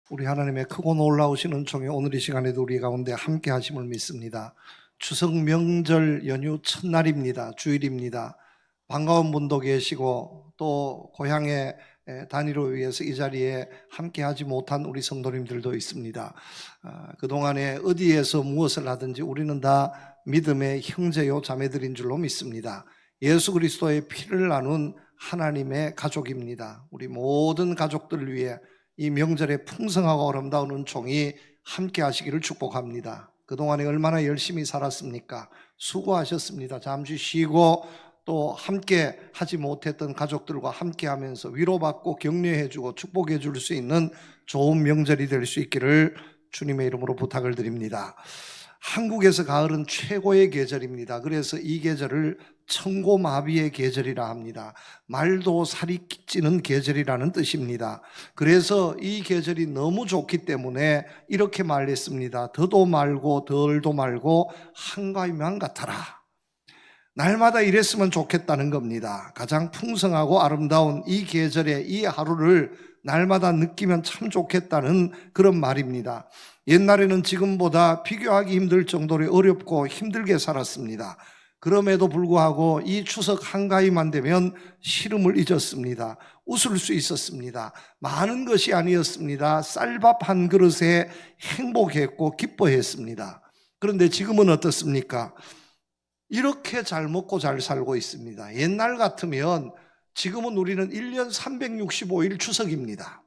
우리 하나님의 크고 놀라우신 은총이 오늘 이 시간에도 우리 가운데 함께 하심을 믿습니다. 추석 명절 연휴 첫날입니다. 주일입니다. 반가운 분도 계시고 또 고향의 단위로 위해서 이 자리에 함께 하지 못한 우리 성도님들도 있습니다. 그동안에 어디에서 무엇을 하든지 우리는 다 믿음의 형제요 자매들인 줄로 믿습니다. 예수 그리스도의 피를 나눈 하나님의 가족입니다. 우리 모든 가족들을 위해 이 명절에 풍성하고 아름다운 은총이 함께 하시기를 축복합니다. 그동안에 얼마나 열심히 살았습니까? 수고하셨습니다. 잠시 쉬고 또 함께 하지 못했던 가족들과 함께 하면서 위로받고 격려해주고 축복해 줄 수 있는 좋은 명절이 될 수 있기를 주님의 이름으로 부탁을 드립니다. 한국에서 가을은 최고의 계절입니다. 그래서 이 계절을 천고마비의 계절이라 합니다. 말도 살이 찌는 계절이라는 뜻입니다. 그래서 이 계절이 너무 좋기 때문에 이렇게 말했습니다. 더도 말고 덜도 말고 한가위만 같아라. 날마다 이랬으면 좋겠다는 겁니다. 가장 풍성하고 아름다운 이 계절의 이 하루를 날마다 느끼면 참 좋겠다는 그런 말입니다. 옛날에는 지금보다 비교하기 힘들 정도로 어렵고 힘들게 살았습니다. 그럼에도 불구하고 이 추석 한가위만 되면 시름을 잊었습니다. 웃을 수 있었습니다. 많은 것이 아니었습니다. 쌀밥 한 그릇에 행복했고 기뻐했습니다. 그런데 지금은 어떻습니까? 이렇게 잘 먹고 잘 살고 있습니다. 옛날 같으면 지금은 우리는 1년 365일 추석입니다.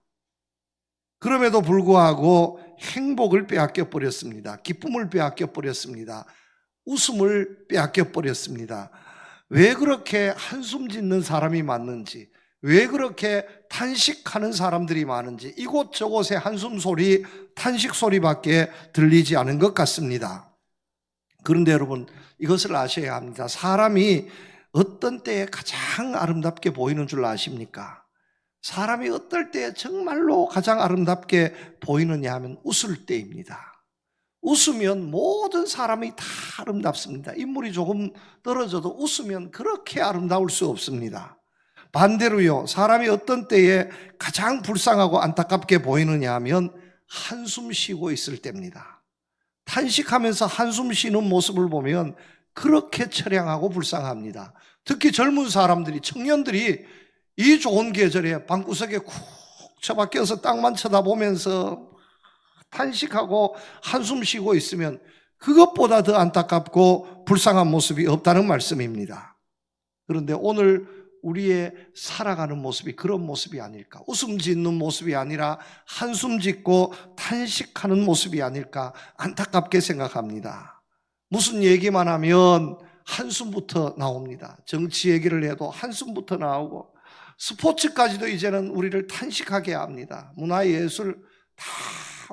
그럼에도 불구하고 행복을 빼앗겨 버렸습니다. 기쁨을 빼앗겨 버렸습니다. 웃음을 빼앗겨 버렸습니다. 왜 그렇게 한숨 짓는 사람이 많은지, 왜 그렇게 탄식하는 사람들이 많은지 이곳저곳에 한숨 소리, 탄식 소리밖에 들리지 않은 것 같습니다. 그런데 여러분, 이것을 아셔야 합니다. 사람이 어떤 때에 가장 아름답게 보이는 줄 아십니까? 사람이 어떨 때 정말로 가장 아름답게 보이느냐 하면 웃을 때입니다. 웃으면 모든 사람이 다 아름답습니다. 인물이 조금 떨어져도 웃으면 그렇게 아름다울 수 없습니다. 반대로요, 사람이 어떤 때에 가장 불쌍하고 안타깝게 보이느냐 하면 한숨 쉬고 있을 때입니다. 탄식하면서 한숨 쉬는 모습을 보면 그렇게 처량하고 불쌍합니다. 특히 젊은 사람들이, 청년들이 이 좋은 계절에 방구석에 쿡 처박혀서 땅만 쳐다보면서 탄식하고 한숨 쉬고 있으면 그것보다 더 안타깝고 불쌍한 모습이 없다는 말씀입니다. 그런데 오늘 우리의 살아가는 모습이 그런 모습이 아닐까? 웃음 짓는 모습이 아니라 한숨 짓고 탄식하는 모습이 아닐까? 안타깝게 생각합니다. 무슨 얘기만 하면 한숨부터 나옵니다. 정치 얘기를 해도 한숨부터 나오고 스포츠까지도 이제는 우리를 탄식하게 합니다. 문화예술 다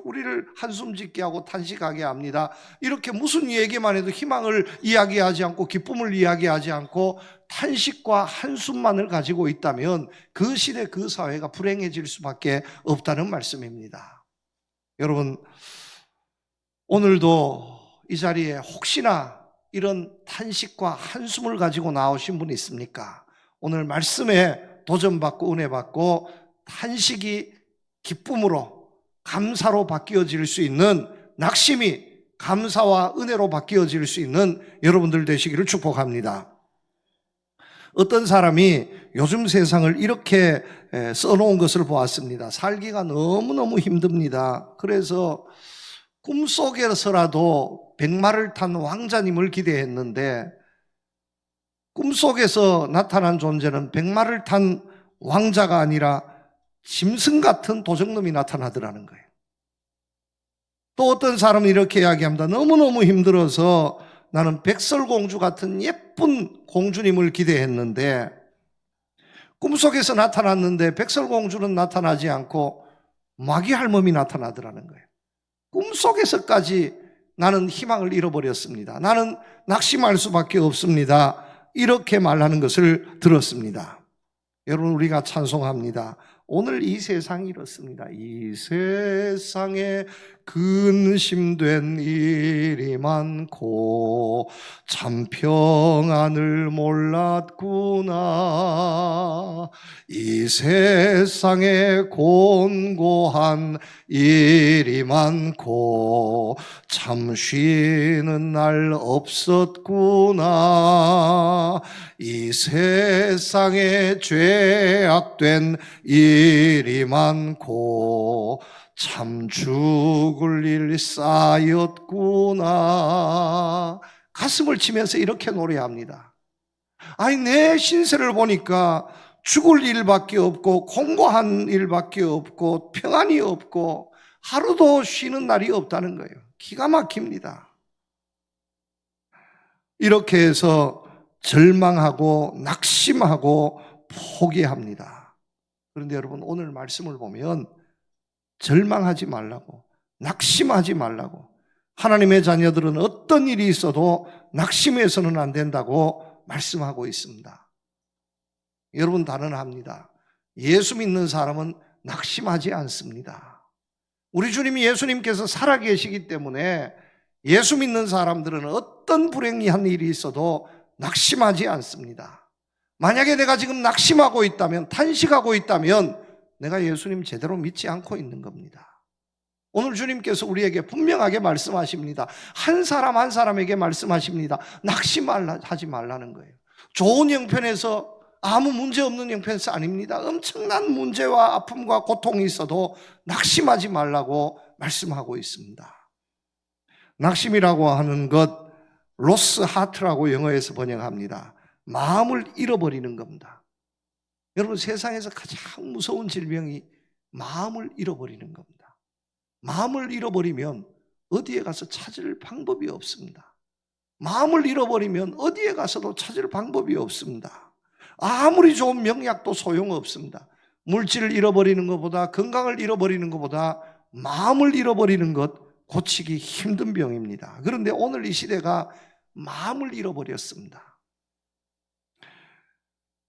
우리를 한숨 짓게 하고 탄식하게 합니다. 이렇게 무슨 얘기만 해도 희망을 이야기하지 않고 기쁨을 이야기하지 않고 탄식과 한숨만을 가지고 있다면 그 시대 그 사회가 불행해질 수밖에 없다는 말씀입니다. 여러분, 오늘도 이 자리에 혹시나 이런 탄식과 한숨을 가지고 나오신 분이 있습니까? 오늘 말씀에 도전받고 은혜받고 탄식이 기쁨으로 감사로 바뀌어질 수 있는, 낙심이 감사와 은혜로 바뀌어질 수 있는 여러분들 되시기를 축복합니다. 어떤 사람이 요즘 세상을 이렇게 써놓은 것을 보았습니다. 살기가 너무너무 힘듭니다. 그래서 꿈속에서라도 백마를 탄 왕자님을 기대했는데 꿈속에서 나타난 존재는 백마를 탄 왕자가 아니라 짐승 같은 도적놈이 나타나더라는 거예요. 또 어떤 사람은 이렇게 이야기합니다. 너무너무 힘들어서 나는 백설공주 같은 예쁜 공주님을 기대했는데 꿈속에서 나타났는데 백설공주는 나타나지 않고 마귀 할멈이 나타나더라는 거예요. 꿈속에서까지 나는 희망을 잃어버렸습니다. 나는 낙심할 수밖에 없습니다. 이렇게 말하는 것을 들었습니다. 여러분, 우리가 찬송합니다. 오늘 이 세상이 이렇습니다. 이 세상에 근심된 일이 많고 참 평안을 몰랐구나. 이 세상에 곤고한 일이 많고 참 쉬는 날 없었구나. 이 세상에 죄악된 일이 많고 참 죽을 일 쌓였구나. 가슴을 치면서 이렇게 노래합니다. 아니, 내 신세를 보니까 죽을 일밖에 없고 공고한 일밖에 없고 평안이 없고 하루도 쉬는 날이 없다는 거예요. 기가 막힙니다. 이렇게 해서 절망하고 낙심하고 포기합니다. 그런데 여러분, 오늘 말씀을 보면 절망하지 말라고, 낙심하지 말라고, 하나님의 자녀들은 어떤 일이 있어도 낙심해서는 안 된다고 말씀하고 있습니다. 여러분, 단언합니다. 예수 믿는 사람은 낙심하지 않습니다. 우리 주님이 예수님께서 살아계시기 때문에 예수 믿는 사람들은 어떤 불행한 일이 있어도 낙심하지 않습니다. 만약에 내가 지금 낙심하고 있다면, 탄식하고 있다면 내가 예수님 제대로 믿지 않고 있는 겁니다. 오늘 주님께서 우리에게 분명하게 말씀하십니다. 한 사람 한 사람에게 말씀하십니다. 낙심하지 말라는 거예요. 좋은 형편에서, 아무 문제 없는 형편에서 아닙니다. 엄청난 문제와 아픔과 고통이 있어도 낙심하지 말라고 말씀하고 있습니다. 낙심이라고 하는 것, 로스 하트라고 영어에서 번역합니다. 마음을 잃어버리는 겁니다. 여러분, 세상에서 가장 무서운 질병이 마음을 잃어버리는 겁니다. 마음을 잃어버리면 어디에 가서 찾을 방법이 없습니다. 마음을 잃어버리면 어디에 가서도 찾을 방법이 없습니다. 아무리 좋은 명약도 소용없습니다. 물질을 잃어버리는 것보다, 건강을 잃어버리는 것보다 마음을 잃어버리는 것, 고치기 힘든 병입니다. 그런데 오늘 이 시대가 마음을 잃어버렸습니다.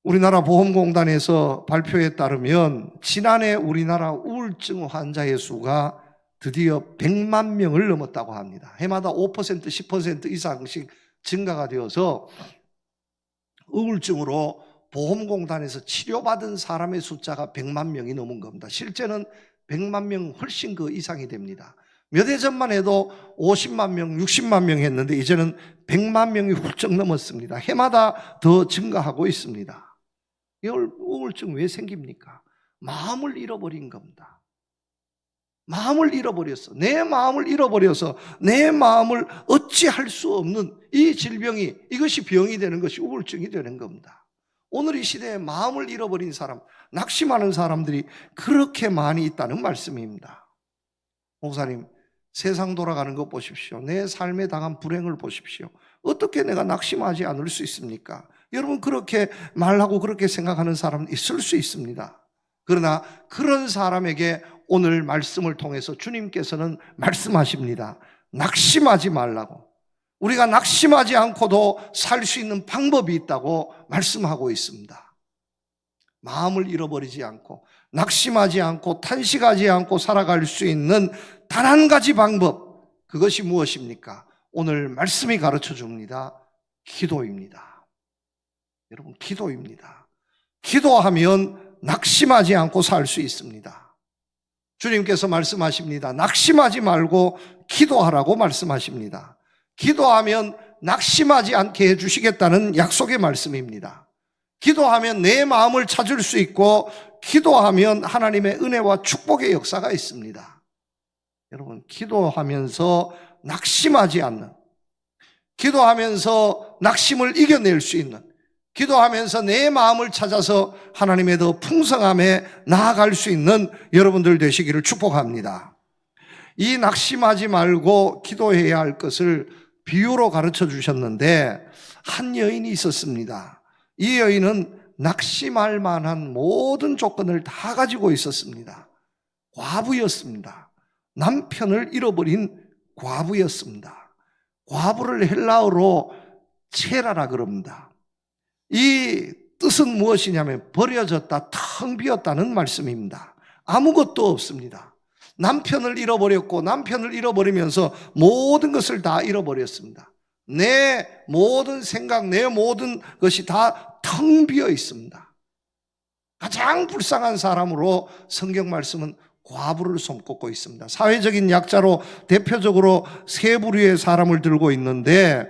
우리나라 보험공단에서 발표에 따르면 지난해 우리나라 우울증 환자의 수가 드디어 100만 명을 넘었다고 합니다. 해마다 5%, 10% 이상씩 증가가 되어서 우울증으로 보험공단에서 치료받은 사람의 숫자가 100만 명이 넘은 겁니다. 실제는 100만 명 훨씬 그 이상이 됩니다. 몇 해 전만 해도 50만 명, 60만 명 했는데 이제는 100만 명이 훌쩍 넘었습니다. 해마다 더 증가하고 있습니다. 이 우울증 왜 생깁니까? 마음을 잃어버린 겁니다. 마음을 잃어버렸어. 내 마음을 잃어버려서 내 마음을 어찌할 수 없는 이 질병이, 이것이 병이 되는 것이 우울증이 되는 겁니다. 오늘 이 시대에 마음을 잃어버린 사람, 낙심하는 사람들이 그렇게 많이 있다는 말씀입니다. 목사님, 세상 돌아가는 거 보십시오. 내 삶에 당한 불행을 보십시오. 어떻게 내가 낙심하지 않을 수 있습니까? 여러분, 그렇게 말하고 그렇게 생각하는 사람은 있을 수 있습니다. 그러나 그런 사람에게 오늘 말씀을 통해서 주님께서는 말씀하십니다. 낙심하지 말라고. 우리가 낙심하지 않고도 살 수 있는 방법이 있다고 말씀하고 있습니다. 마음을 잃어버리지 않고, 낙심하지 않고, 탄식하지 않고 살아갈 수 있는 단 한 가지 방법, 그것이 무엇입니까? 오늘 말씀이 가르쳐 줍니다. 기도입니다. 여러분, 기도입니다. 기도하면 낙심하지 않고 살 수 있습니다. 주님께서 말씀하십니다. 낙심하지 말고 기도하라고 말씀하십니다. 기도하면 낙심하지 않게 해주시겠다는 약속의 말씀입니다. 기도하면 내 마음을 찾을 수 있고, 기도하면 하나님의 은혜와 축복의 역사가 있습니다. 여러분, 기도하면서 낙심하지 않는, 기도하면서 낙심을 이겨낼 수 있는, 기도하면서 내 마음을 찾아서 하나님의 더 풍성함에 나아갈 수 있는 여러분들 되시기를 축복합니다. 이 낙심하지 말고 기도해야 할 것을 비유로 가르쳐 주셨는데, 한 여인이 있었습니다. 이 여인은 낙심할 만한 모든 조건을 다 가지고 있었습니다. 과부였습니다. 남편을 잃어버린 과부였습니다. 과부를 헬라어로 체라라 그럽니다. 이 뜻은 무엇이냐면 버려졌다, 텅 비었다는 말씀입니다. 아무것도 없습니다. 남편을 잃어버렸고 남편을 잃어버리면서 모든 것을 다 잃어버렸습니다. 내 모든 생각, 내 모든 것이 다 텅 비어 있습니다. 가장 불쌍한 사람으로 성경 말씀은 과부를 손꼽고 있습니다. 사회적인 약자로 대표적으로 세 부류의 사람을 들고 있는데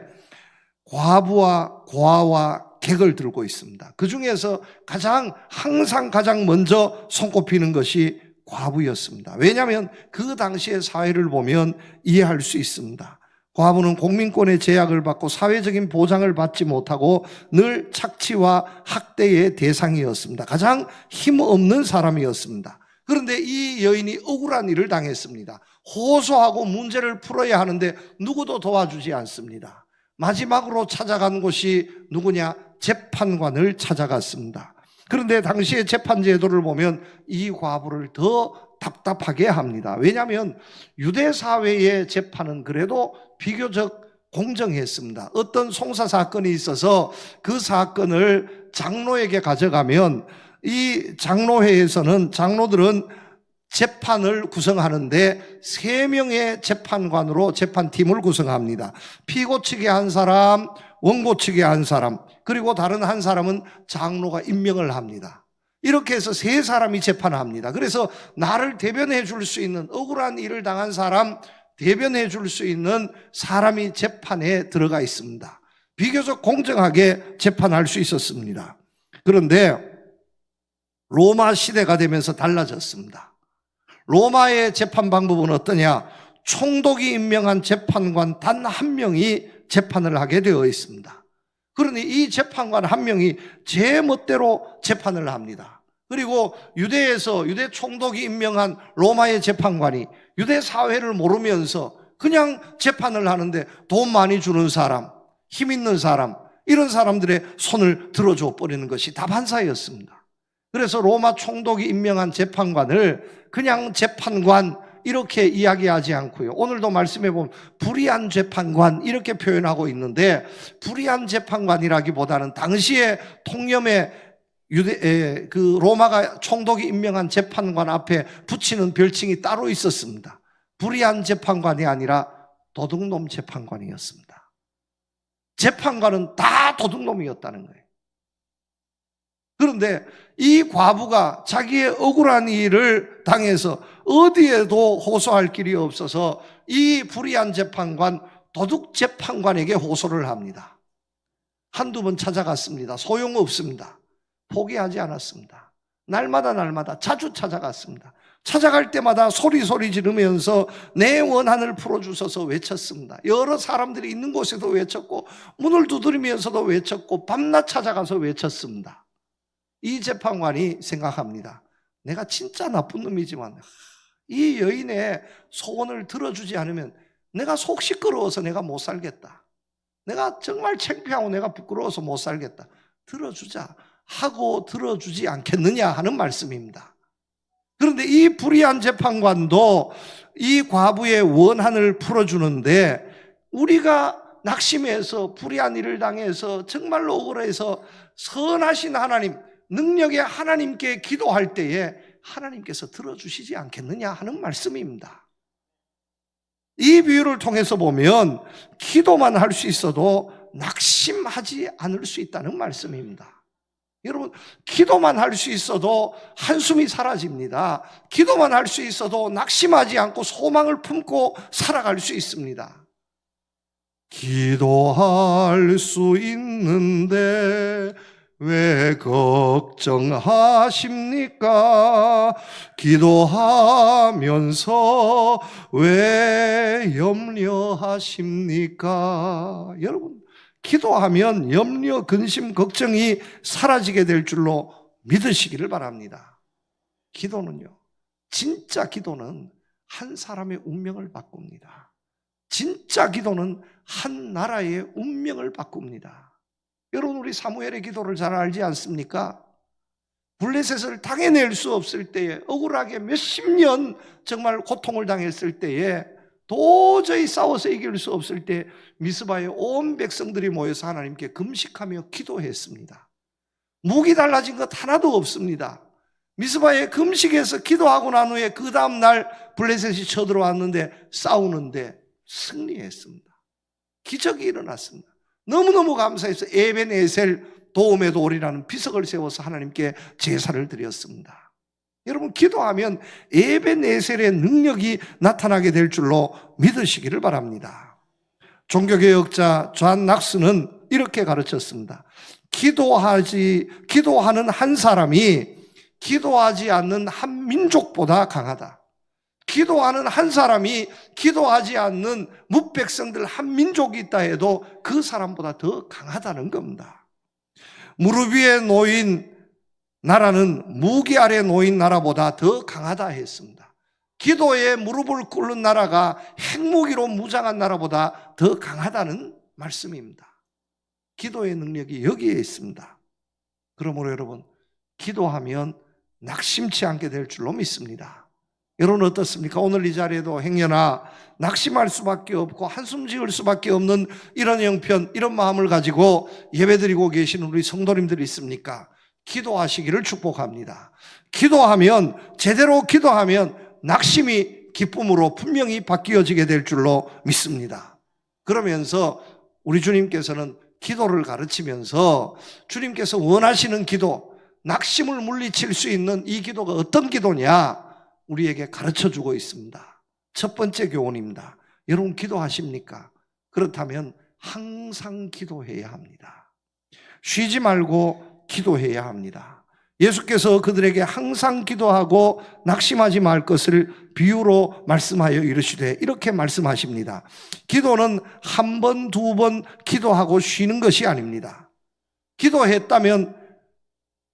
과부와 고아와 객을 들고 있습니다. 그 중에서 항상 가장 먼저 손꼽히는 것이 과부였습니다. 왜냐하면 그 당시의 사회를 보면 이해할 수 있습니다. 과부는 공민권의 제약을 받고 사회적인 보장을 받지 못하고 늘 착취와 학대의 대상이었습니다. 가장 힘없는 사람이었습니다. 그런데 이 여인이 억울한 일을 당했습니다. 호소하고 문제를 풀어야 하는데 누구도 도와주지 않습니다. 마지막으로 찾아간 곳이 누구냐? 재판관을 찾아갔습니다. 그런데 당시의 재판 제도를 보면 이 과부를 더 답답하게 합니다. 왜냐하면 유대 사회의 재판은 그래도 비교적 공정했습니다. 어떤 송사 사건이 있어서 그 사건을 장로에게 가져가면 이 장로회에서는 장로들은 재판을 구성하는데 3명의 재판관으로 재판팀을 구성합니다. 피고 측에 한 사람, 원고 측에 한 사람, 그리고 다른 한 사람은 장로가 임명을 합니다. 이렇게 해서 3사람이 재판을 합니다. 그래서 나를 대변해 줄 수 있는, 억울한 일을 당한 사람 대변해 줄 수 있는 사람이 재판에 들어가 있습니다. 비교적 공정하게 재판할 수 있었습니다. 그런데 로마 시대가 되면서 달라졌습니다. 로마의 재판 방법은 어떠냐? 총독이 임명한 재판관 단 한 명이 재판을 하게 되어 있습니다. 그러니 이 재판관 한 명이 제 멋대로 재판을 합니다. 그리고 유대에서 유대 총독이 임명한 로마의 재판관이 유대 사회를 모르면서 그냥 재판을 하는데 돈 많이 주는 사람, 힘 있는 사람, 이런 사람들의 손을 들어줘 버리는 것이 다반사였습니다. 그래서 로마 총독이 임명한 재판관을 그냥 재판관 이렇게 이야기하지 않고요. 오늘도 말씀해 보면 불의한 재판관 이렇게 표현하고 있는데, 불의한 재판관이라기보다는 당시에 통념에 그 로마가 총독이 임명한 재판관 앞에 붙이는 별칭이 따로 있었습니다. 불의한 재판관이 아니라 도둑놈 재판관이었습니다. 재판관은 다 도둑놈이었다는 거예요. 그런데 이 과부가 자기의 억울한 일을 당해서 어디에도 호소할 길이 없어서 이 불의한 재판관, 도둑 재판관에게 호소를 합니다. 한두 번 찾아갔습니다. 소용없습니다. 포기하지 않았습니다. 날마다 자주 찾아갔습니다. 찾아갈 때마다 소리 지르면서 내 원한을 풀어주셔서 외쳤습니다. 여러 사람들이 있는 곳에도 외쳤고 문을 두드리면서도 외쳤고 밤낮 찾아가서 외쳤습니다. 이 재판관이 생각합니다. 내가 진짜 나쁜 놈이지만 이 여인의 소원을 들어주지 않으면 내가 속 시끄러워서 내가 못 살겠다. 내가 정말 창피하고 내가 부끄러워서 못 살겠다. 들어주자 하고 들어주지 않겠느냐 하는 말씀입니다. 그런데 이 불의한 재판관도 이 과부의 원한을 풀어주는데, 우리가 낙심해서 불의한 일을 당해서 정말로 억울해서 선하신 하나님, 능력의 하나님께 기도할 때에 하나님께서 들어주시지 않겠느냐 하는 말씀입니다. 이 비유를 통해서 보면 기도만 할 수 있어도 낙심하지 않을 수 있다는 말씀입니다. 여러분, 기도만 할 수 있어도 한숨이 사라집니다. 기도만 할 수 있어도 낙심하지 않고 소망을 품고 살아갈 수 있습니다. 기도할 수 있는데 왜 걱정하십니까? 기도하면서 왜 염려하십니까? 여러분, 기도하면 염려, 근심, 걱정이 사라지게 될 줄로 믿으시기를 바랍니다. 기도는요, 진짜 기도는 한 사람의 운명을 바꿉니다. 진짜 기도는 한 나라의 운명을 바꿉니다. 여러분, 우리 사무엘의 기도를 잘 알지 않습니까? 블레셋을 당해낼 수 없을 때에, 억울하게 몇십 년 정말 고통을 당했을 때에, 도저히 싸워서 이길 수 없을 때 미스바에 온 백성들이 모여서 하나님께 금식하며 기도했습니다. 무기 달라진 것 하나도 없습니다. 미스바의 금식에서 기도하고 난 후에 그 다음날 블레셋이 쳐들어왔는데 싸우는데 승리했습니다. 기적이 일어났습니다. 너무너무 감사해서 에벤에셀 도움의 돌이라는 비석을 세워서 하나님께 제사를 드렸습니다. 여러분, 기도하면 에벤에셀의 능력이 나타나게 될 줄로 믿으시기를 바랍니다. 종교개혁자 존 낙스는 이렇게 가르쳤습니다. 기도하는 한 사람이 기도하지 않는 한 민족보다 강하다. 기도하는 한 사람이 기도하지 않는 무백성들 한 민족이 있다 해도 그 사람보다 더 강하다는 겁니다. 무릎 위에 놓인 나라는 무기 아래 놓인 나라보다 더 강하다 했습니다. 기도에 무릎을 꿇는 나라가 핵무기로 무장한 나라보다 더 강하다는 말씀입니다. 기도의 능력이 여기에 있습니다. 그러므로 여러분, 기도하면 낙심치 않게 될 줄로 믿습니다. 여러분 어떻습니까? 오늘 이 자리에도 행여나 낙심할 수밖에 없고 한숨 지을 수밖에 없는 이런 형편, 이런 마음을 가지고 예배드리고 계시는 우리 성도님들이 있습니까? 기도하시기를 축복합니다. 기도하면, 제대로 기도하면 낙심이 기쁨으로 분명히 바뀌어지게 될 줄로 믿습니다. 그러면서 우리 주님께서는 기도를 가르치면서 주님께서 원하시는 기도, 낙심을 물리칠 수 있는 이 기도가 어떤 기도냐 우리에게 가르쳐주고 있습니다. 첫 번째 교훈입니다. 여러분 기도하십니까? 그렇다면 항상 기도해야 합니다. 쉬지 말고 기도해야 합니다. 예수께서 그들에게 항상 기도하고 낙심하지 말 것을 비유로 말씀하여 이르시되 이렇게 말씀하십니다. 기도는 한 번, 두 번 기도하고 쉬는 것이 아닙니다. 기도했다면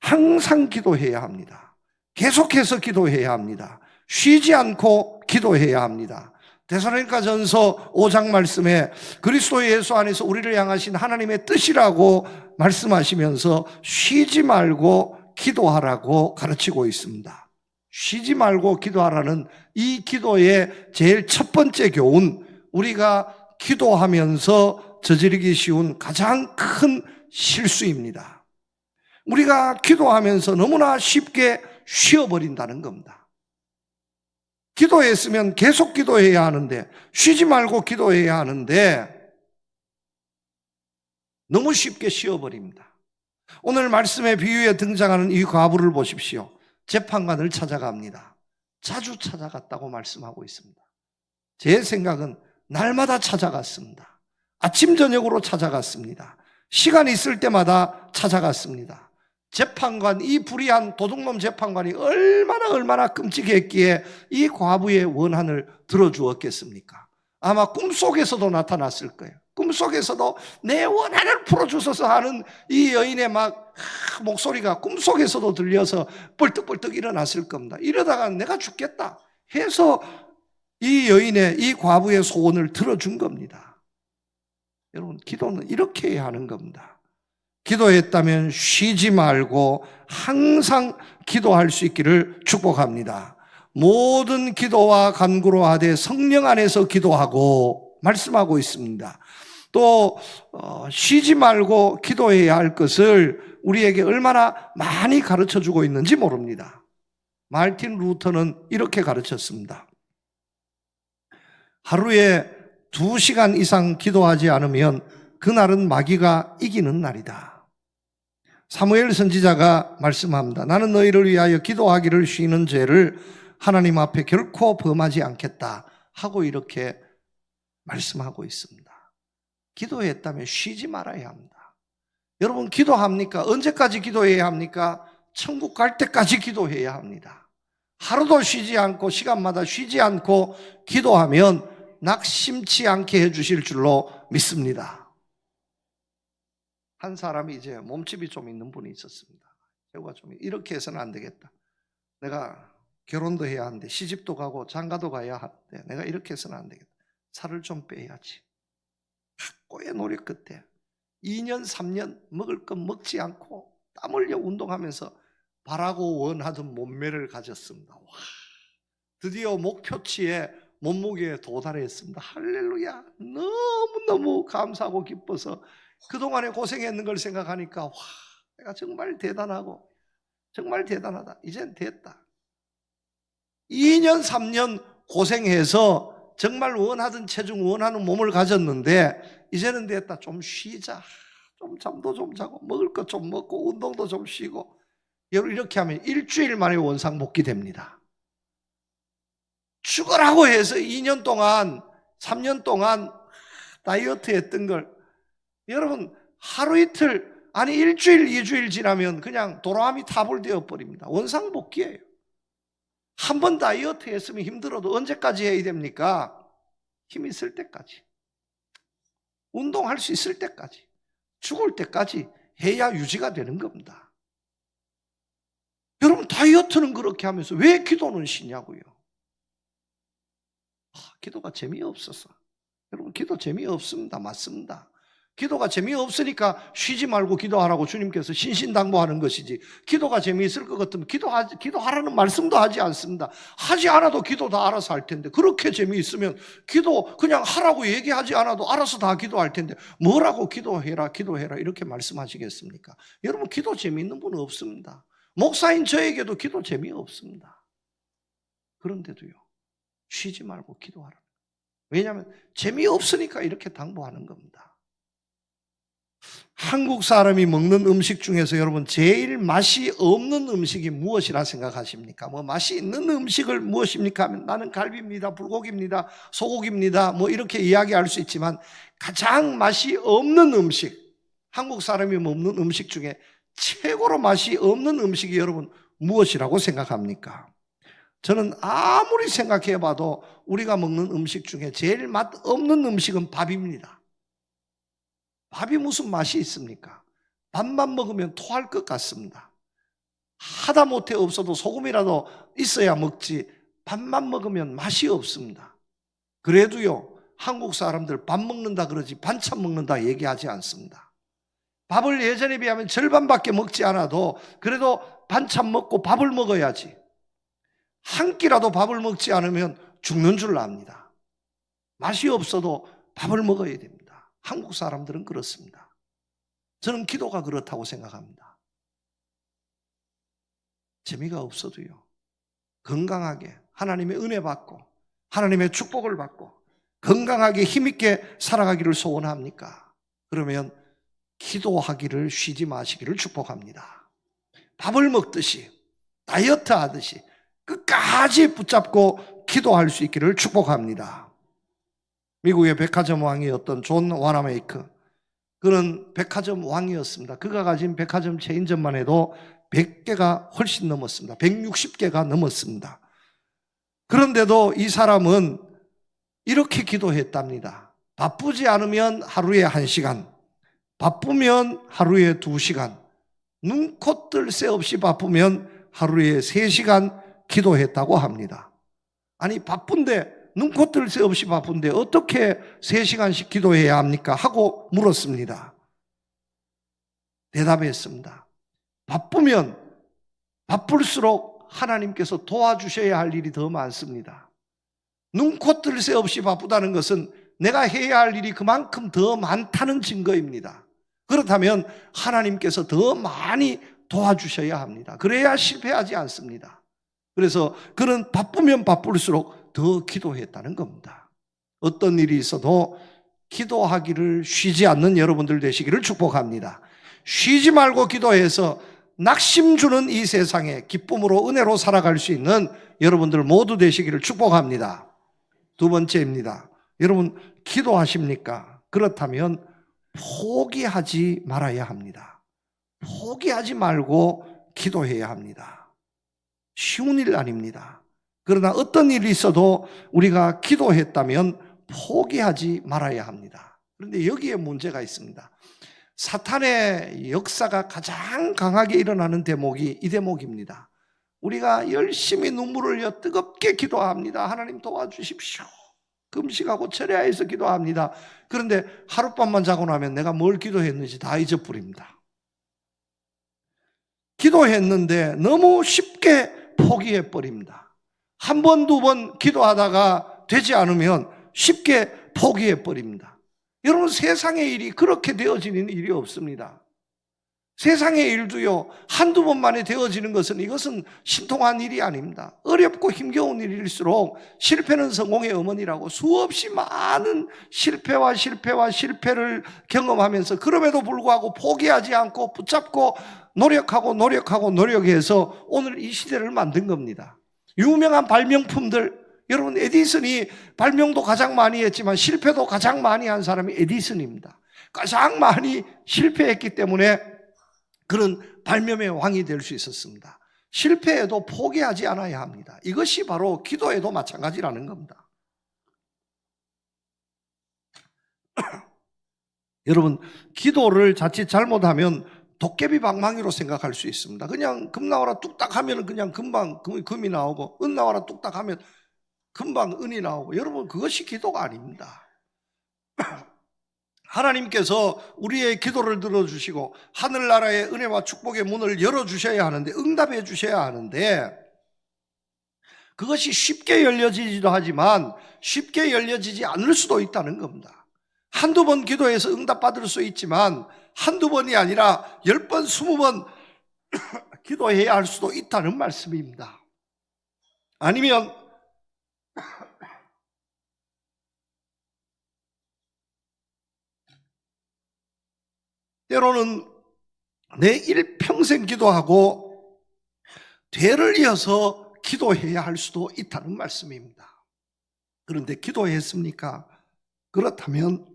항상 기도해야 합니다. 계속해서 기도해야 합니다. 쉬지 않고 기도해야 합니다. 데살로니가전서 5장 말씀에 그리스도 예수 안에서 우리를 향하신 하나님의 뜻이라고 말씀하시면서 쉬지 말고 기도하라고 가르치고 있습니다. 쉬지 말고 기도하라는 이 기도의 제일 첫 번째 교훈, 우리가 기도하면서 저지르기 쉬운 가장 큰 실수입니다. 우리가 기도하면서 너무나 쉽게 쉬어버린다는 겁니다. 기도했으면 계속 기도해야 하는데, 쉬지 말고 기도해야 하는데 너무 쉽게 쉬어버립니다. 오늘 말씀의 비유에 등장하는 이 과부를 보십시오. 재판관을 찾아갑니다. 자주 찾아갔다고 말씀하고 있습니다. 제 생각은 날마다 찾아갔습니다. 아침 저녁으로 찾아갔습니다. 시간 있을 때마다 찾아갔습니다. 재판관, 이 불의한 도둑놈 재판관이 얼마나 끔찍했기에 이 과부의 원한을 들어주었겠습니까? 아마 꿈속에서도 나타났을 거예요. 꿈속에서도 내 원한을 풀어주소서 하는 이 여인의 목소리가 꿈속에서도 들려서 벌떡벌떡 일어났을 겁니다. 이러다가 내가 죽겠다 해서 이 여인의, 이 과부의 소원을 들어준 겁니다. 여러분, 기도는 이렇게 해야 하는 겁니다. 기도했다면 쉬지 말고 항상 기도할 수 있기를 축복합니다. 모든 기도와 간구로 하되 성령 안에서 기도하고 말씀하고 있습니다. 또 쉬지 말고 기도해야 할 것을 우리에게 얼마나 많이 가르쳐주고 있는지 모릅니다. 마르틴 루터는 이렇게 가르쳤습니다. 하루에 2시간 이상 기도하지 않으면 그날은 마귀가 이기는 날이다. 사무엘 선지자가 말씀합니다. 나는 너희를 위하여 기도하기를 쉬는 죄를 하나님 앞에 결코 범하지 않겠다 하고 이렇게 말씀하고 있습니다. 기도했다면 쉬지 말아야 합니다. 여러분 기도합니까? 언제까지 기도해야 합니까? 천국 갈 때까지 기도해야 합니다. 하루도 쉬지 않고 시간마다 쉬지 않고 기도하면 낙심치 않게 해주실 줄로 믿습니다. 한 사람이 이제 몸집이 좀 있는 분이 있었습니다. 제가 좀 이렇게 해서는 안 되겠다. 내가 결혼도 해야 하는데 시집도 가고 장가도 가야 하는데 내가 이렇게 해서는 안 되겠다. 살을 좀 빼야지. 각고의 노력 끝에 2년 3년 먹을 것 먹지 않고 땀 흘려 운동하면서 바라고 원하던 몸매를 가졌습니다. 와, 드디어 목표치에 몸무게에 도달했습니다. 할렐루야. 너무너무 감사하고 기뻐서 그동안에 고생했는 걸 생각하니까 와, 내가 정말 대단하고 정말 대단하다. 이젠 됐다. 2년 3년 고생해서 정말 원하던 체중, 원하는 몸을 가졌는데 이제는 됐다. 좀 쉬자. 좀 잠도 좀 자고 먹을 것 좀 먹고 운동도 좀 쉬고. 여러분 이렇게 하면 일주일 만에 원상복귀 됩니다. 죽으라고 해서 2년 동안 3년 동안 다이어트 했던 걸 여러분 하루 이틀 아니 일주일 2주일 지나면 그냥 도라미 타불 되어 버립니다. 원상복귀예요. 한 번 다이어트 했으면 힘들어도 언제까지 해야 됩니까? 힘 있을 때까지, 운동할 수 있을 때까지, 죽을 때까지 해야 유지가 되는 겁니다. 여러분 다이어트는 그렇게 하면서 왜 기도는 쉬냐고요? 기도가 재미없어서. 여러분 기도 재미없습니다. 맞습니다. 기도가 재미없으니까 쉬지 말고 기도하라고 주님께서 신신당부하는 것이지, 기도가 재미있을 것 같으면 기도하라는 말씀도 하지 않습니다. 하지 않아도 기도 다 알아서 할 텐데, 그렇게 재미있으면 기도 그냥 하라고 얘기하지 않아도 알아서 다 기도할 텐데 뭐라고 기도해라 이렇게 말씀하시겠습니까? 여러분 기도 재미있는 분은 없습니다. 목사인 저에게도 기도 재미없습니다. 그런데도요 쉬지 말고 기도하라. 왜냐하면 재미없으니까 이렇게 당부하는 겁니다. 한국 사람이 먹는 음식 중에서 여러분 제일 맛이 없는 음식이 무엇이라 생각하십니까? 뭐 맛이 있는 음식을 무엇입니까 하면 나는 갈비입니다, 불고기입니다, 소고기입니다 뭐 이렇게 이야기할 수 있지만 가장 맛이 없는 음식, 한국 사람이 먹는 음식 중에 최고로 맛이 없는 음식이 여러분 무엇이라고 생각합니까? 저는 아무리 생각해봐도 우리가 먹는 음식 중에 제일 맛 없는 음식은 밥입니다. 밥이 무슨 맛이 있습니까? 밥만 먹으면 토할 것 같습니다. 하다못해 없어도 소금이라도 있어야 먹지 밥만 먹으면 맛이 없습니다. 그래도요 한국 사람들 밥 먹는다 그러지 반찬 먹는다 얘기하지 않습니다. 밥을 예전에 비하면 절반밖에 먹지 않아도 그래도 반찬 먹고 밥을 먹어야지, 한 끼라도 밥을 먹지 않으면 죽는 줄 압니다. 맛이 없어도 밥을 먹어야 됩니다. 한국 사람들은 그렇습니다. 저는 기도가 그렇다고 생각합니다. 재미가 없어도요 건강하게 하나님의 은혜 받고 하나님의 축복을 받고 건강하게 힘있게 살아가기를 소원합니까? 그러면 기도하기를 쉬지 마시기를 축복합니다. 밥을 먹듯이 다이어트 하듯이 끝까지 붙잡고 기도할 수 있기를 축복합니다. 미국의 백화점 왕이었던 존 와나메이커, 그는 백화점 왕이었습니다. 그가 가진 백화점 체인점만 해도 100개가 훨씬 넘었습니다. 160개가 넘었습니다. 그런데도 이 사람은 이렇게 기도했답니다. 바쁘지 않으면 하루에 1시간, 바쁘면 하루에 2시간, 눈코 뜰 새 없이 바쁘면 하루에 3시간 기도했다고 합니다. 아니 바쁜데 눈코 뜰 새 없이 바쁜데 어떻게 3시간씩 기도해야 합니까? 하고 물었습니다. 대답했습니다. 바쁘면 바쁠수록 하나님께서 도와주셔야 할 일이 더 많습니다. 눈코 뜰 새 없이 바쁘다는 것은 내가 해야 할 일이 그만큼 더 많다는 증거입니다. 그렇다면 하나님께서 더 많이 도와주셔야 합니다. 그래야 실패하지 않습니다. 그래서 그는 바쁘면 바쁠수록 더 기도했다는 겁니다. 어떤 일이 있어도 기도하기를 쉬지 않는 여러분들 되시기를 축복합니다. 쉬지 말고 기도해서 낙심 주는 이 세상에 기쁨으로 은혜로 살아갈 수 있는 여러분들 모두 되시기를 축복합니다. 두 번째입니다. 여러분 기도하십니까? 그렇다면 포기하지 말아야 합니다. 포기하지 말고 기도해야 합니다. 쉬운 일 아닙니다. 그러나 어떤 일이 있어도 우리가 기도했다면 포기하지 말아야 합니다. 그런데 여기에 문제가 있습니다. 사탄의 역사가 가장 강하게 일어나는 대목이 이 대목입니다. 우리가 열심히 눈물을 흘려 뜨겁게 기도합니다. 하나님 도와주십시오. 금식하고 철야해서 기도합니다. 그런데 하룻밤만 자고 나면 내가 뭘 기도했는지 다 잊어버립니다. 기도했는데 너무 쉽게 포기해버립니다. 한 번, 두 번 기도하다가 되지 않으면 쉽게 포기해버립니다. 여러분 세상의 일이 그렇게 되어지는 일이 없습니다. 세상의 일도요, 한두 번 만에 되어지는 것은 이것은 신통한 일이 아닙니다. 어렵고 힘겨운 일일수록 실패는 성공의 어머니라고 수없이 많은 실패를 경험하면서 그럼에도 불구하고 포기하지 않고 붙잡고 노력해서 오늘 이 시대를 만든 겁니다. 유명한 발명품들, 여러분 에디슨이 발명도 가장 많이 했지만 실패도 가장 많이 한 사람이 에디슨입니다. 가장 많이 실패했기 때문에 그런 발명의 왕이 될 수 있었습니다. 실패해도 포기하지 않아야 합니다. 이것이 바로 기도에도 마찬가지라는 겁니다. 여러분, 기도를 자칫 잘못하면 도깨비 방망이로 생각할 수 있습니다. 그냥 금 나와라 뚝딱 하면 그냥 금방 금이 나오고, 은 나와라 뚝딱 하면 금방 은이 나오고, 여러분 그것이 기도가 아닙니다. 하나님께서 우리의 기도를 들어주시고 하늘나라의 은혜와 축복의 문을 열어주셔야 하는데, 응답해 주셔야 하는데, 그것이 쉽게 열려지기도 하지만 쉽게 열려지지 않을 수도 있다는 겁니다. 한두 번 기도해서 응답받을 수 있지만 한두 번이 아니라 10번, 20번 기도해야 할 수도 있다는 말씀입니다. 아니면 때로는 내 일평생 기도하고 되를 이어서 기도해야 할 수도 있다는 말씀입니다. 그런데 기도했습니까? 그렇다면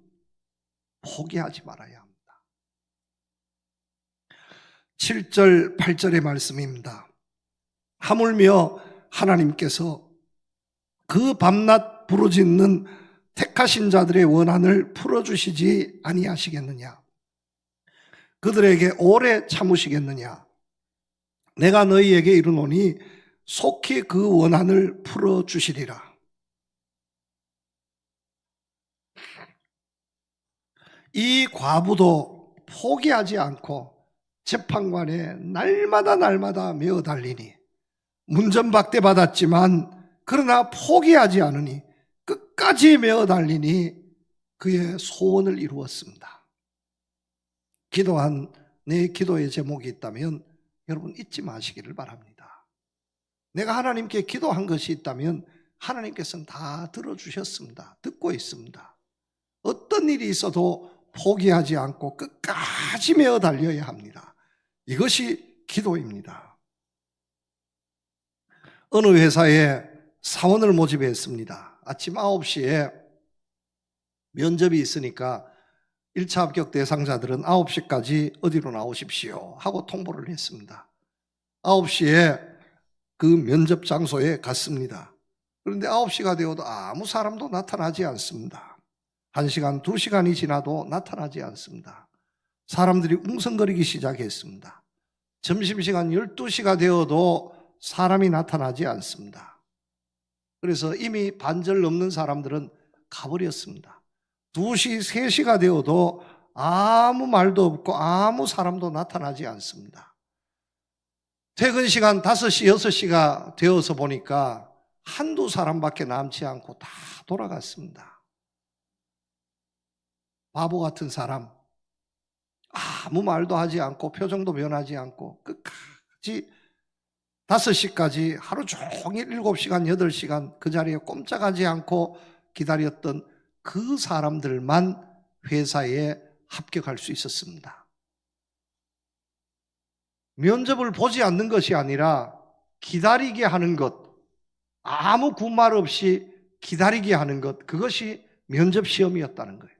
포기하지 말아야 합니다. 7절, 8절의 말씀입니다. 하물며 하나님께서 그 밤낮 부르짖는 택하신 자들의 원한을 풀어주시지 아니하시겠느냐? 그들에게 오래 참으시겠느냐? 내가 너희에게 이르노니 속히 그 원한을 풀어주시리라. 이 과부도 포기하지 않고 재판관에 날마다 메어 달리니 문전박대 받았지만 그러나 포기하지 않으니 끝까지 메어 달리니 그의 소원을 이루었습니다. 기도한 내 기도의 제목이 있다면 여러분 잊지 마시기를 바랍니다. 내가 하나님께 기도한 것이 있다면 하나님께서는 다 들어주셨습니다. 듣고 있습니다. 어떤 일이 있어도 포기하지 않고 끝까지 메어 달려야 합니다. 이것이 기도입니다. 어느 회사에 사원을 모집했습니다. 아침 9시에 면접이 있으니까 1차 합격 대상자들은 9시까지 어디로 나오십시오 하고 통보를 했습니다. 9시에 그 면접 장소에 갔습니다. 그런데 9시가 되어도 아무 사람도 나타나지 않습니다. 1시간, 2시간이 지나도 나타나지 않습니다. 사람들이 웅성거리기 시작했습니다. 점심시간 12시가 되어도 사람이 나타나지 않습니다. 그래서 이미 반절 넘는 사람들은 가버렸습니다. 2시, 3시가 되어도 아무 말도 없고 아무 사람도 나타나지 않습니다. 퇴근 시간 5시, 6시가 되어서 보니까 한두 사람밖에 남지 않고 다 돌아갔습니다. 바보 같은 사람, 아무 말도 하지 않고 표정도 변하지 않고 끝까지 5시까지 하루 종일 7시간, 8시간 그 자리에 꼼짝하지 않고 기다렸던 그 사람들만 회사에 합격할 수 있었습니다. 면접을 보지 않는 것이 아니라 기다리게 하는 것, 아무 군말 없이 기다리게 하는 것, 그것이 면접 시험이었다는 거예요.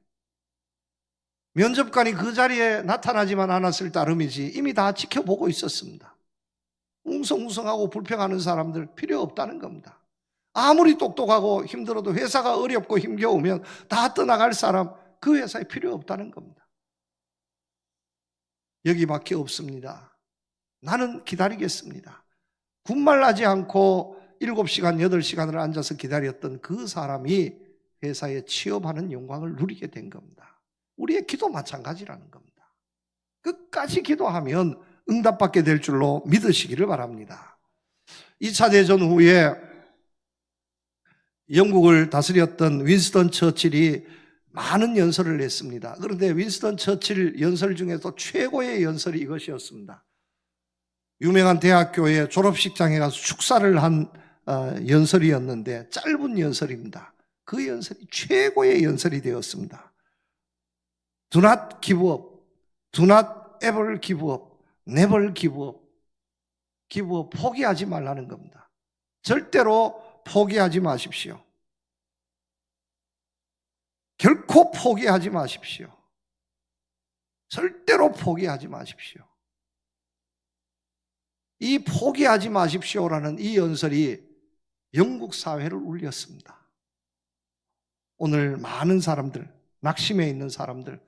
면접관이 그 자리에 나타나지만 않았을 따름이지 이미 다 지켜보고 있었습니다. 웅성웅성하고 불평하는 사람들 필요 없다는 겁니다. 아무리 똑똑하고 힘들어도 회사가 어렵고 힘겨우면 다 떠나갈 사람 그 회사에 필요 없다는 겁니다. 여기밖에 없습니다. 나는 기다리겠습니다. 군말나지 않고 7시간, 8시간을 앉아서 기다렸던 그 사람이 회사에 취업하는 영광을 누리게 된 겁니다. 우리의 기도 마찬가지라는 겁니다. 끝까지 기도하면 응답받게 될 줄로 믿으시기를 바랍니다. 2차 대전 후에 영국을 다스렸던 윈스턴 처칠이 많은 연설을 했습니다. 그런데 윈스턴 처칠 연설 중에서 최고의 연설이 이것이었습니다. 유명한 대학교의 졸업식장에 가서 축사를 한 연설이었는데 짧은 연설입니다. 그 연설이 최고의 연설이 되었습니다. Do not give up. Do not ever give up. Never give up. give up. 포기하지 말라는 겁니다. 절대로 포기하지 마십시오. 결코 포기하지 마십시오. 절대로 포기하지 마십시오. 이 포기하지 마십시오라는 이 연설이 영국 사회를 울렸습니다. 오늘 많은 사람들, 낙심해 있는 사람들,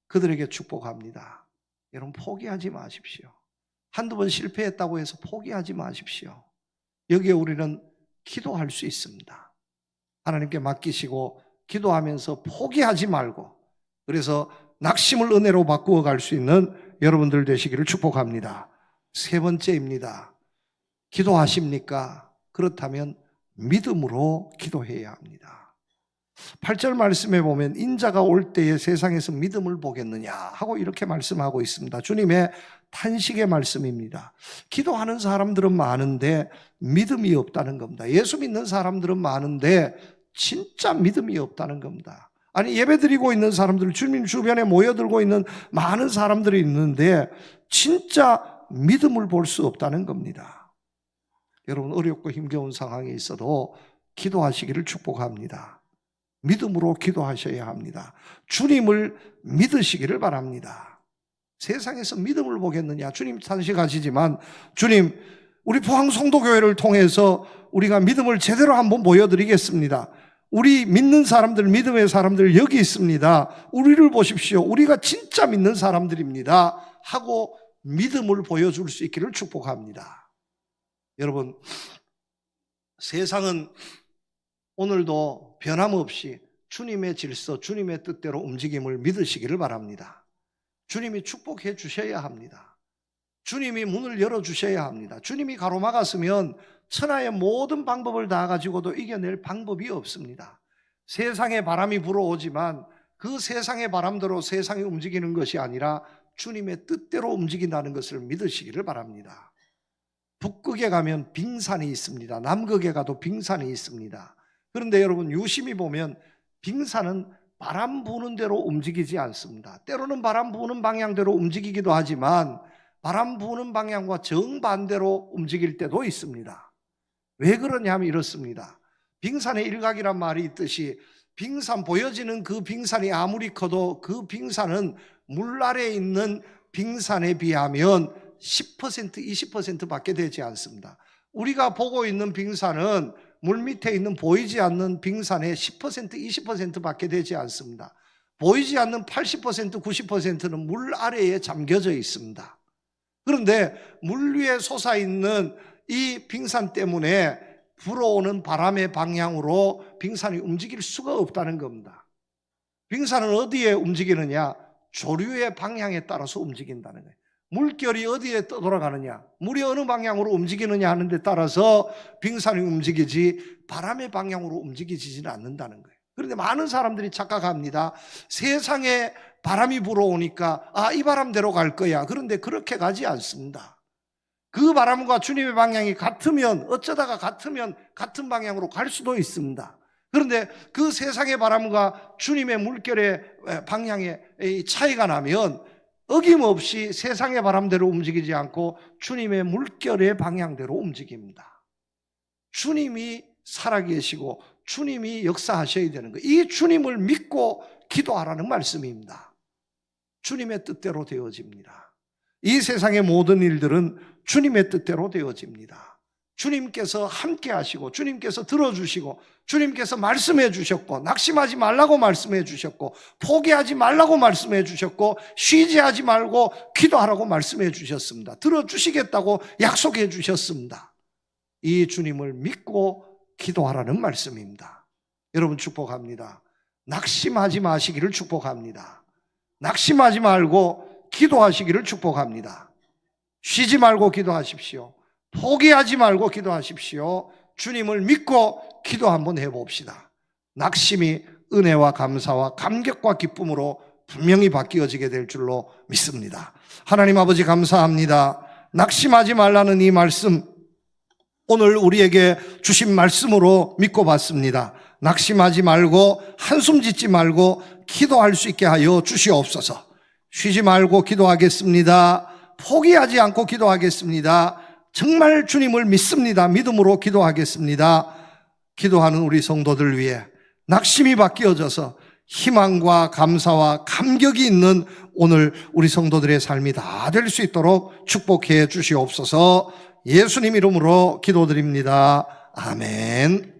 그들에게 축복합니다. 여러분 포기하지 마십시오. 한두 번 실패했다고 해서 포기하지 마십시오. 여기에 우리는 기도할 수 있습니다. 하나님께 맡기시고 기도하면서 포기하지 말고, 그래서 낙심을 은혜로 바꾸어 갈 수 있는 여러분들 되시기를 축복합니다. 세 번째입니다. 기도하십니까? 그렇다면 믿음으로 기도해야 합니다. 8절 말씀에 보면 인자가 올 때에 세상에서 믿음을 보겠느냐 하고 이렇게 말씀하고 있습니다. 주님의 탄식의 말씀입니다. 기도하는 사람들은 많은데 믿음이 없다는 겁니다. 예수 믿는 사람들은 많은데 진짜 믿음이 없다는 겁니다. 아니, 예배드리고 있는 사람들, 주님 주변에 모여들고 있는 많은 사람들이 있는데 진짜 믿음을 볼 수 없다는 겁니다. 여러분 어렵고 힘겨운 상황에 있어도 기도하시기를 축복합니다. 믿음으로 기도하셔야 합니다. 주님을 믿으시기를 바랍니다. 세상에서 믿음을 보겠느냐? 주님 탄식하시지만, 주님 우리 포항 성도교회를 통해서 우리가 믿음을 제대로 한번 보여드리겠습니다. 우리 믿는 사람들, 믿음의 사람들 여기 있습니다. 우리를 보십시오. 우리가 진짜 믿는 사람들입니다 하고 믿음을 보여줄 수 있기를 축복합니다. 여러분, 세상은 오늘도 변함없이 주님의 질서, 주님의 뜻대로 움직임을 믿으시기를 바랍니다. 주님이 축복해 주셔야 합니다. 주님이 문을 열어주셔야 합니다. 주님이 가로막았으면 천하의 모든 방법을 다 가지고도 이겨낼 방법이 없습니다. 세상의 바람이 불어오지만 그 세상의 바람대로 세상이 움직이는 것이 아니라 주님의 뜻대로 움직인다는 것을 믿으시기를 바랍니다. 북극에 가면 빙산이 있습니다. 남극에 가도 빙산이 있습니다. 그런데 여러분 유심히 보면 빙산은 바람 부는 대로 움직이지 않습니다. 때로는 바람 부는 방향대로 움직이기도 하지만 바람 부는 방향과 정반대로 움직일 때도 있습니다. 왜 그러냐면 이렇습니다. 빙산의 일각이란 말이 있듯이 빙산, 보여지는 그 빙산이 아무리 커도 그 빙산은 물 아래에 있는 빙산에 비하면 10%, 20%밖에 되지 않습니다. 우리가 보고 있는 빙산은 물 밑에 있는 보이지 않는 빙산의 10%, 20%밖에 되지 않습니다. 보이지 않는 80%, 90%는 물 아래에 잠겨져 있습니다. 그런데 물 위에 솟아있는 이 빙산 때문에 불어오는 바람의 방향으로 빙산이 움직일 수가 없다는 겁니다. 빙산은 어디에 움직이느냐? 조류의 방향에 따라서 움직인다는 거예요. 물결이 어디에 떠돌아가느냐, 물이 어느 방향으로 움직이느냐 하는 데 따라서 빙산이 움직이지 바람의 방향으로 움직이지는 않는다는 거예요. 그런데 많은 사람들이 착각합니다. 세상에 바람이 불어오니까 이 바람대로 갈 거야. 그런데 그렇게 가지 않습니다. 그 바람과 주님의 방향이 같으면, 어쩌다가 같으면 같은 방향으로 갈 수도 있습니다. 그런데 그 세상의 바람과 주님의 물결의 방향에 차이가 나면 어김없이 세상의 바람대로 움직이지 않고 주님의 물결의 방향대로 움직입니다. 주님이 살아계시고 주님이 역사하셔야 되는 거예요. 이 주님을 믿고 기도하라는 말씀입니다. 주님의 뜻대로 되어집니다. 이 세상의 모든 일들은 주님의 뜻대로 되어집니다. 주님께서 함께 하시고 주님께서 들어주시고 주님께서 말씀해 주셨고 낙심하지 말라고 말씀해 주셨고 포기하지 말라고 말씀해 주셨고 쉬지 하지 말고 기도하라고 말씀해 주셨습니다. 들어주시겠다고 약속해 주셨습니다. 이 주님을 믿고 기도하라는 말씀입니다. 여러분 축복합니다. 낙심하지 마시기를 축복합니다. 낙심하지 말고 기도하시기를 축복합니다. 쉬지 말고 기도하십시오. 포기하지 말고 기도하십시오. 주님을 믿고 기도 한번 해봅시다. 낙심이 은혜와 감사와 감격과 기쁨으로 분명히 바뀌어지게 될 줄로 믿습니다. 하나님 아버지 감사합니다. 낙심하지 말라는 이 말씀, 오늘 우리에게 주신 말씀으로 믿고 받습니다. 낙심하지 말고 한숨 짓지 말고 기도할 수 있게 하여 주시옵소서. 쉬지 말고 기도하겠습니다. 포기하지 않고 기도하겠습니다. 정말 주님을 믿습니다. 믿음으로 기도하겠습니다. 기도하는 우리 성도들 위해 낙심이 바뀌어져서 희망과 감사와 감격이 있는 오늘 우리 성도들의 삶이 다 될 수 있도록 축복해 주시옵소서. 예수님 이름으로 기도드립니다. 아멘.